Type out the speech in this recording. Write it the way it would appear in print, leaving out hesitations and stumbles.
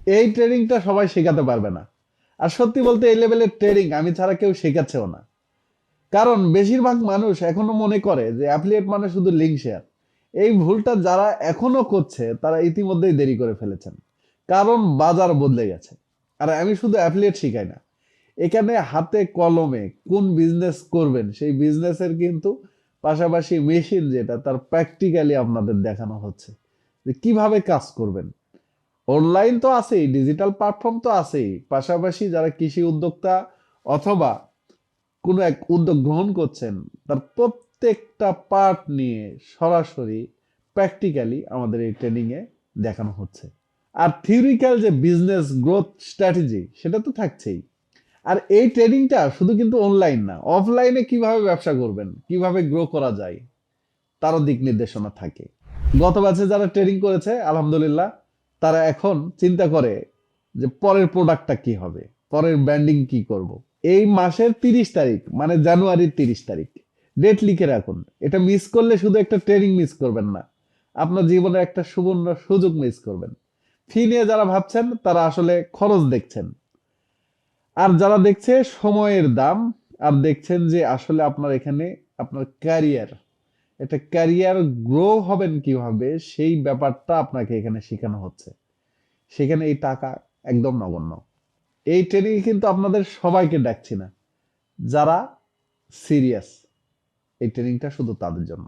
এই ট্রেডিংটা সবাই শেখাতে পারবে না। আর সত্যি বলতে এই লেভেলের ট্রেডিং আমি ছাড়া কেউ শেখাচ্ছেও না। কারণ বেশিরভাগ মানুষ এখনো মনে করে যে অ্যাফিলিয়েট মানে শুধু লিঙ্ক শেয়ার। এই ভুলটা যারা এখনো করছে তারা ইতিমধ্যেই দেরি করে ফেলেছেন। কারণ বাজার বদলে গেছে। আর আমি শুধু অ্যাফিলিয়েট শিখাই না, এখানে হাতে কলমে কোন বিজনেস করবেন সেই বিজনেসের কিন্তু পাশাপাশি মেশিন যেটা তার প্র্যাকটিক্যালি আপনাদের দেখানো হচ্ছে যে কিভাবে কাজ করবেন। অনলাইন তো আছেই, ডিজিটাল প্ল্যাটফর্ম তো আছেই, পাশাপাশি যারা কৃষি উদ্যোক্তা অথবা কোনো এক উদ্যোগ গ্রহণ করছেন তার প্রত্যেকটা পার্ট নিয়ে সরাসরি প্র্যাকটিক্যালি আমাদের এই ট্রেনিং এ দেখানো হচ্ছে। আর থিওরিক্যাল যে বিজনেস গ্রোথ স্ট্র্যাটেজি সেটা তো থাকছেই। আর এই ট্রেডিংটা শুধু কিন্তু অনলাইন না, অফলাইনে কিভাবে ব্যবসা করবেন, কিভাবে গ্রো করা যায় তারও দিক নির্দেশনা থাকে। গত ব্যাচে যারা ট্রেডিং করেছে আলহামদুলিল্লাহ, তারা এখন চিন্তা করে যে পরের প্রোডাক্টটা কি হবে, পরের ব্র্যান্ডিং কি করব। এই মাসের 30 তারিখ মানে জানুয়ারির 30 তারিখ ডেট লিখে রাখুন। এটা মিস করলে শুধু একটা ট্রেনিং মিস করবেন না, আপনার জীবনে একটা সুবর্ণ সুযোগ মিস করবেন। ফি নিয়ে যারা ভাবছেন তারা আসলে খরচ দেখছেন, আর যারা দেখছে সময়ের দাম, আর দেখছেন যে আসলে আপনার এখানে আপনার ক্যারিয়ার, এটা ক্যারিয়ার গ্রো হবেন কিভাবে সেই ব্যাপারটা আপনাকে এখানে শেখানো হচ্ছে। সেখানে এই টাকা একদম নগণ্য। এই ট্রেনিং কিন্তু আপনাদের সবাইকে ডাকছি না, যারা সিরিয়াস এই ট্রেনিংটা শুধু তাদের জন্য।